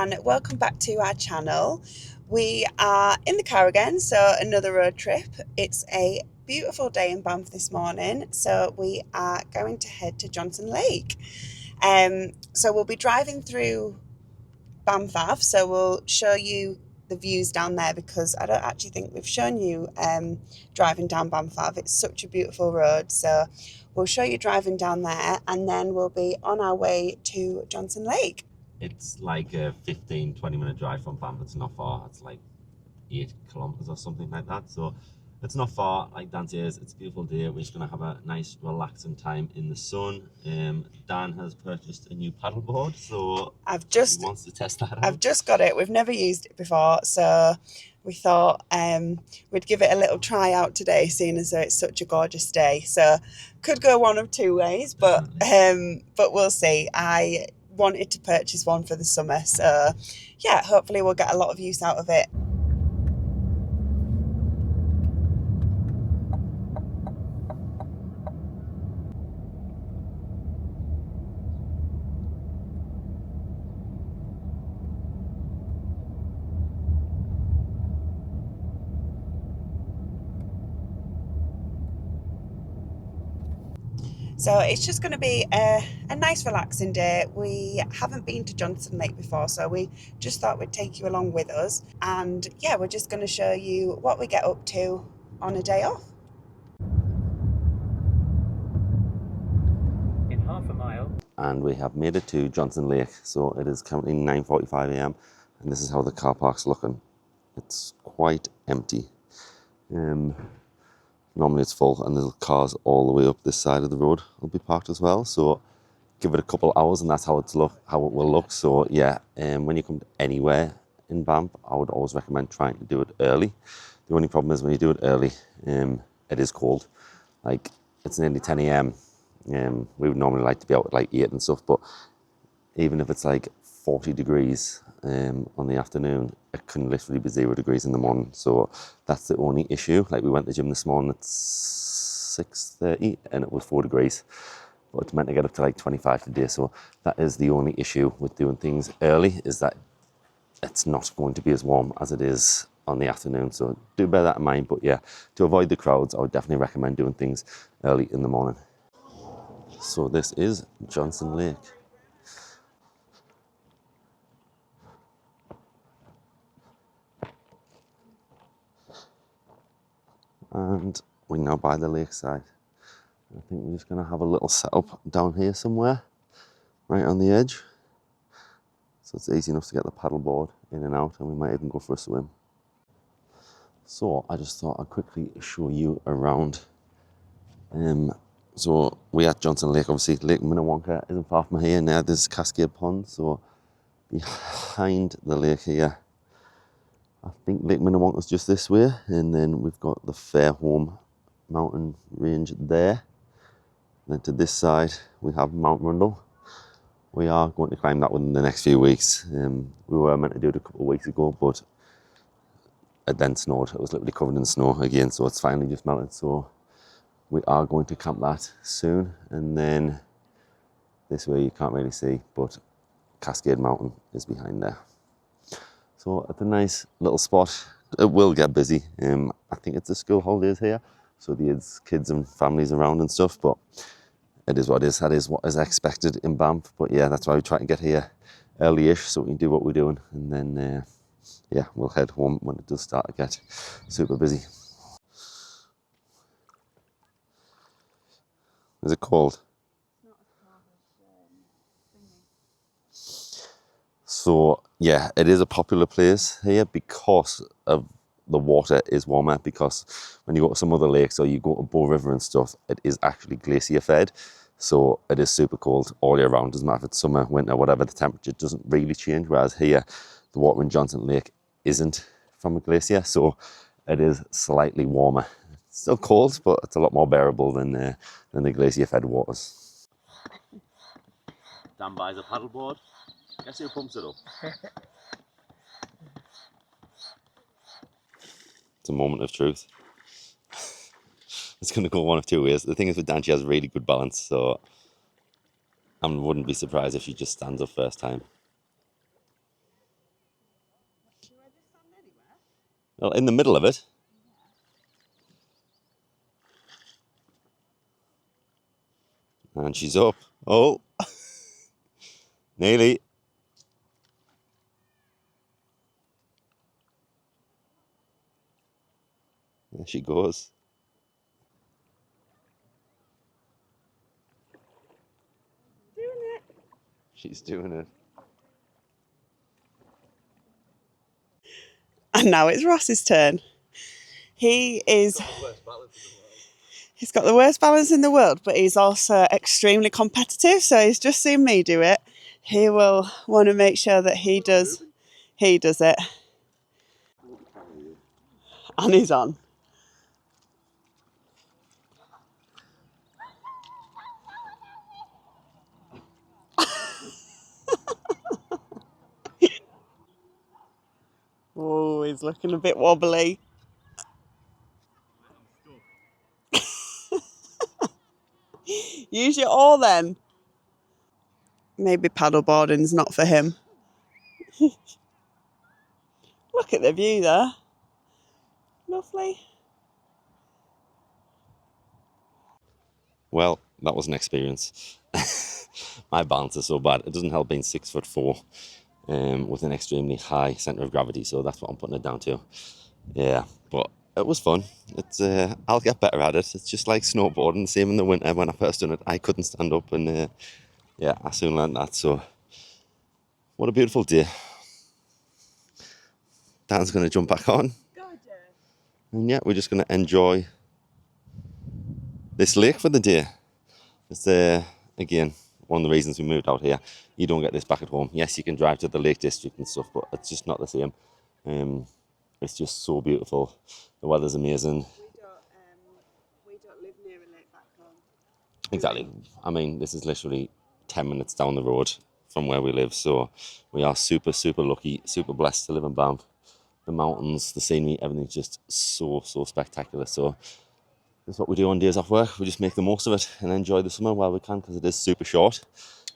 and welcome back to our channel. We are in the car again, so another road trip. It's a beautiful day in Banff this morning, so we are going to head to Johnson Lake. So we'll be driving through Banff, so we'll show you the views down there because I don't actually think we've shown you driving down Banff. It's such a beautiful road, so we'll show you driving down there and then we'll be on our way to Johnson Lake. It's like a 15-20 minute drive from Banff. It's not far. It's like 8 kilometers or something like that. So it's not far. Like Dan says, it's a beautiful day. We're just going to have a nice relaxing time in the sun. Dan has purchased a new paddleboard, so he wants to test that out. I've just got it. We've never used it before, so we thought we'd give it a little try out today, seeing as though it's such a gorgeous day. So could go one of two ways, but we'll see. I wanted to purchase one for the summer, so yeah, hopefully we'll get a lot of use out of it. So it's just going to be a nice relaxing day. We haven't been to Johnson Lake before, so we just thought we'd take you along with us. And yeah, we're just going to show you what we get up to on a day off. In half a mile. And we have made it to Johnson Lake. So it is currently 9:45 a.m. and this is how the car park's looking. It's quite empty. Normally it's full and the cars all the way up this side of the road will be parked as well. So give it a couple hours and that's how it will look. So yeah, when you come to anywhere in Banff, I would always recommend trying to do it early. The only problem is when you do it early, it is cold. Like it's nearly 10 a.m. We would normally like to be out at like 8 and stuff, but even if it's like 40 degrees on the afternoon, it can literally be 0 degrees in the morning. So that's the only issue. Like we went to the gym this morning at 6:30 and it was 4 degrees, but it's meant to get up to like 25 today. So that is the only issue with doing things early, is that it's not going to be as warm as it is on the afternoon. So do bear that in mind. But yeah, to avoid the crowds, I would definitely recommend doing things early in the morning. So this is Johnson Lake. And we're now by the lakeside. I think we're just going to have a little setup down here somewhere, right on the edge. So it's easy enough to get the paddleboard in and out, and we might even go for a swim. So I just thought I'd quickly show you around. So we're at Johnson Lake, obviously. Lake Minnewanka isn't far from here. Now there's Cascade Pond, so behind the lake here, I think Lake Minnewanka's just this way, and then we've got the Fairholme mountain range there. Then to this side, we have Mount Rundle. We are going to climb that within the next few weeks. We were meant to do it a couple of weeks ago, but it then snowed. It was literally covered in snow again, so it's finally just melted. So we are going to camp that soon. And then this way you can't really see, but Cascade Mountain is behind there. So it's a nice little spot. It will get busy. I think it's the school holidays here, so there's kids and families around and stuff, but it is what it is. That is what is expected in Banff. But yeah, that's why we try to get here early-ish so we can do what we're doing. And then, yeah, we'll head home when it does start to get super busy. Is it cold? So yeah, it is a popular place here because of the water is warmer, because when you go to some other lakes or you go to Bow River and stuff, it is actually glacier fed. So it is super cold all year round. Doesn't matter if it's summer, winter, whatever, the temperature doesn't really change. Whereas here, the water in Johnson Lake isn't from a glacier, so it is slightly warmer. It's still cold, but it's a lot more bearable than the glacier fed waters. Dan buys a paddleboard. Guess who pumps it up? It's a moment of truth. It's going to go one of two ways. The thing is with Dan, she has really good balance, so I wouldn't be surprised if she just stands up first time. Well, in the middle of it. And she's up. Oh, nearly. There she goes. Doing it. She's doing it. And now it's Ross's turn. He's got the worst balance in the world, but he's also extremely competitive. So he's just seen me do it. He will want to make sure that he does it. And he's on. Oh, he's looking a bit wobbly. Use your oar then. Maybe paddleboarding's not for him. Look at the view there. Lovely. Well, that was an experience. My balance is so bad. It doesn't help being 6'4", with an extremely high centre of gravity. So that's what I'm putting it down to. Yeah, but it was fun. It's I'll get better at it. It's just like snowboarding. Same in the winter when I first done it. I couldn't stand up, and yeah, I soon learned that. So what a beautiful day. Dan's going to jump back on. And yeah, we're just going to enjoy this lake for the day. It's again, one of the reasons we moved out here. You don't get this back at home. Yes, you can drive to the Lake District and stuff, but it's just not the same. It's just so beautiful. The weather's amazing. We don't live near a lake back home. Exactly. I mean, this is literally 10 minutes down the road from where we live. So we are super, super lucky, super blessed to live in Banff. The mountains, the scenery, everything's just so, so spectacular. So that's what we do on days off work. We just make the most of it and enjoy the summer while we can, because it is super short.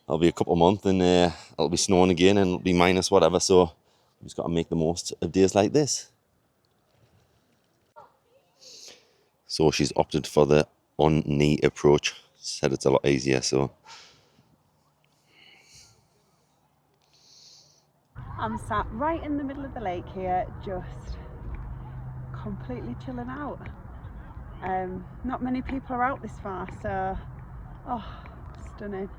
It'll be a couple of months and it'll be snowing again and it'll be minus whatever. So we just got to make the most of days like this. So she's opted for the on-knee approach. Said it's a lot easier, so. I'm sat right in the middle of the lake here, just completely chilling out. Not many people are out this far, so stunning.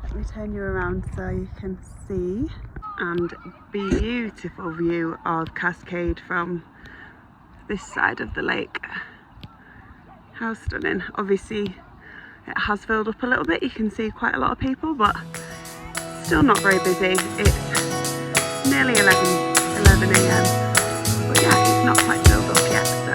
Let me turn you around so you can see. And beautiful view of Cascade from this side of the lake. How stunning. Obviously it has filled up a little bit, you can see quite a lot of people, but still not very busy. It's nearly 11 a.m. but yeah, it's not quite filled up yet, so.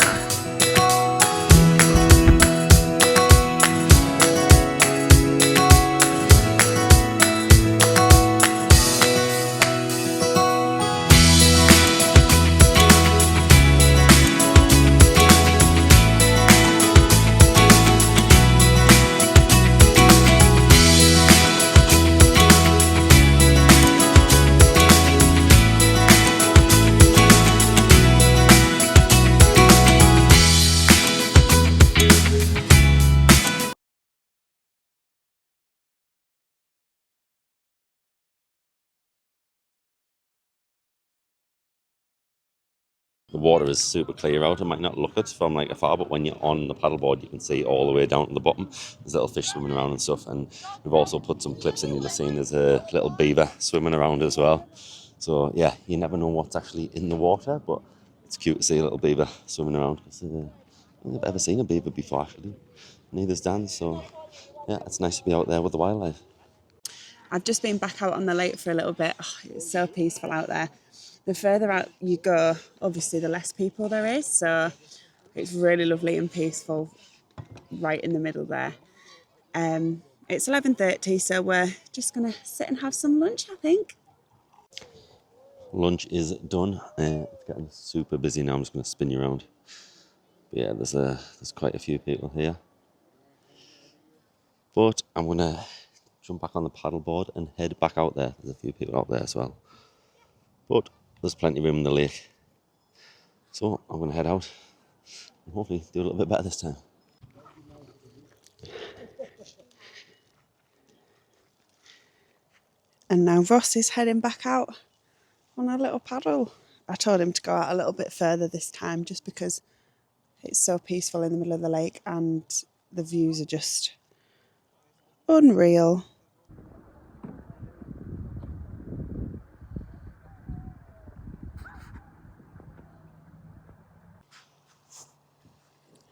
The water is super clear out. It might not look it from like afar, but when you're on the paddleboard, you can see all the way down to the bottom. There's little fish swimming around and stuff. And we've also put some clips in. You'll have seen there's a little beaver swimming around as well. So yeah, you never know what's actually in the water, but it's cute to see a little beaver swimming around. I've never ever seen a beaver before, actually. Neither's Dan. So yeah, it's nice to be out there with the wildlife. I've just been back out on the lake for a little bit. Oh, it's so peaceful out there. The further out you go, obviously the less people there is, so it's really lovely and peaceful right in the middle there. It's 11:30, so we're just going to sit and have some lunch, I think. Lunch is done. It's getting super busy now. I'm just going to spin you around. But yeah, there's quite a few people here. But I'm going to jump back on the paddleboard and head back out there. There's a few people out there as well. But there's plenty of room in the lake. So I'm going to head out and hopefully do a little bit better this time. And now Ross is heading back out on a little paddle. I told him to go out a little bit further this time just because it's so peaceful in the middle of the lake and the views are just unreal.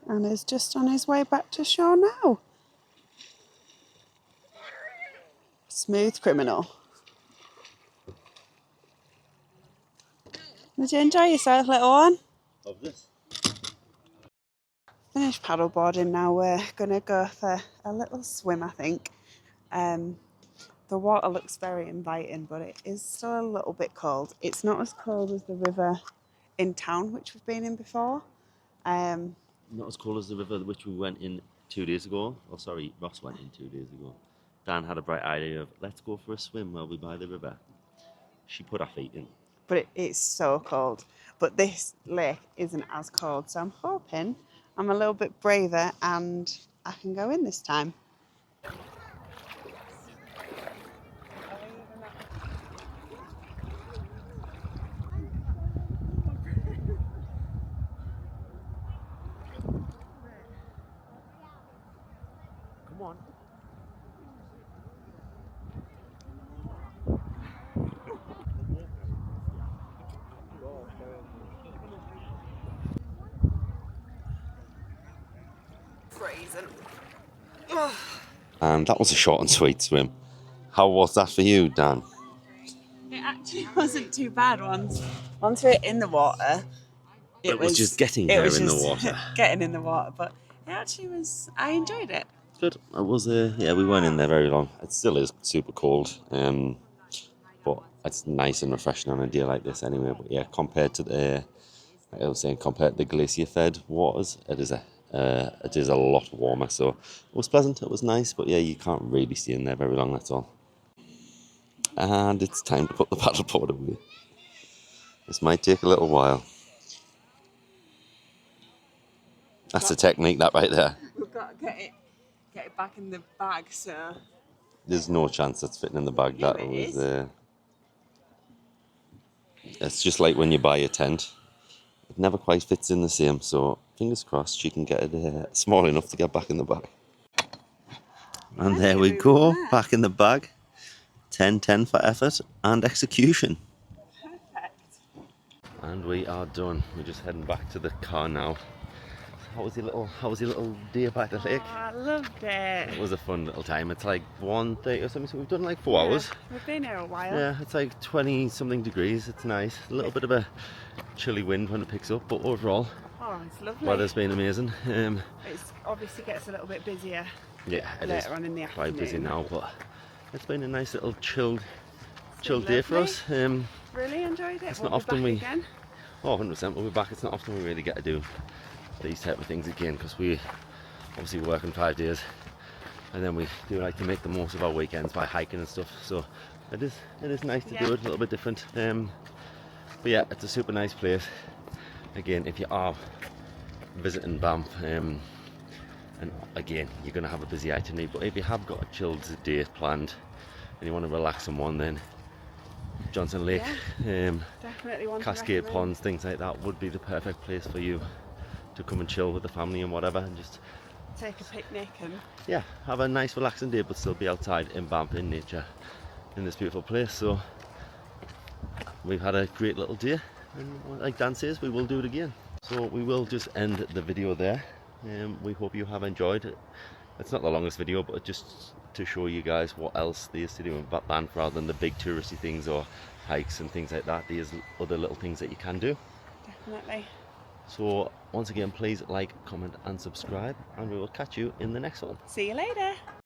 And is just on his way back to shore now. Smooth criminal. Did you enjoy yourself, little one? Love this. Finished paddleboarding now. We're going to go for a little swim, I think. The water looks very inviting, but it is still a little bit cold. It's not as cold as the river in town, which we've been in before. Not as cold as the river which we went in 2 days ago. Oh, sorry, Ross went in 2 days ago. Dan had a bright idea of, let's go for a swim while we by the river. She put her feet in. But it's so cold. But this lake isn't as cold, so I'm hoping I'm a little bit braver and I can go in this time. Come on. Freezing. And that was a short and sweet swim. How was that for you, Dan? It actually wasn't too bad once we're in the water. It was just getting there in the just water. getting in the water, but it actually was. I enjoyed it. Good. It was. Yeah, we weren't in there very long. It still is super cold. But it's nice and refreshing on a day like this anyway. But yeah, compared to the, like I was saying, compared to the glacier-fed waters, it is a lot warmer. So it was pleasant. It was nice. But yeah, you can't really stay in there very long. That's all. And it's time to put the paddleboard away. This might take a little while. That's a technique, that right there. We've got to get it back in the bag. So There's no chance it's fitting in the bag. Yeah, That it was. is. It's just like when you buy a tent. It never quite fits in the same. So fingers crossed she can get it small enough to get back in the bag. And there we go, back in the bag. 10-10 for effort and execution. Perfect. And we are done. We're just heading back to the car now. How was your little day by the lake? Oh, I loved it. It was a fun little time. It's like 1:30 or something, so we've done like 4 hours. We've been here a while. Yeah, it's like 20 something degrees. It's nice. A little bit of a chilly wind when it picks up, but overall, It's lovely. weather's been amazing. It obviously gets a little bit busier. Yeah, it is Later on in the quite busy afternoon. now, but it's been a nice little chilled day for lovely. us. Really enjoyed it. It's We'll not be often back we- again. 100%. We'll be back. It's not often we really get to do these type of things again because we obviously work in 5 days, and then we do like to make the most of our weekends by hiking and stuff. So it is nice to do it a little bit different. But yeah, it's a super nice place. Again, if you are visiting Banff, and again you're going to have a busy itinerary, but if you have got a chilled day planned and you want to relax on one, then Johnson Lake, Definitely want to Cascade recommend. Ponds, things like that would be the perfect place for you to come and chill with the family and whatever, and just Take a picnic and have a nice relaxing day, but still be outside in Banff in nature in this beautiful place. So we've had a great little day, and like Dan says, we will do it again. So we will just end the video there. We hope you have enjoyed it. It's not the longest video, but just to show you guys what else there is to do in Banff rather than the big touristy things or hikes and things like that. There's other little things that you can do. definitely. So once again, please like, comment and subscribe, and we will catch you in the next one. See you later.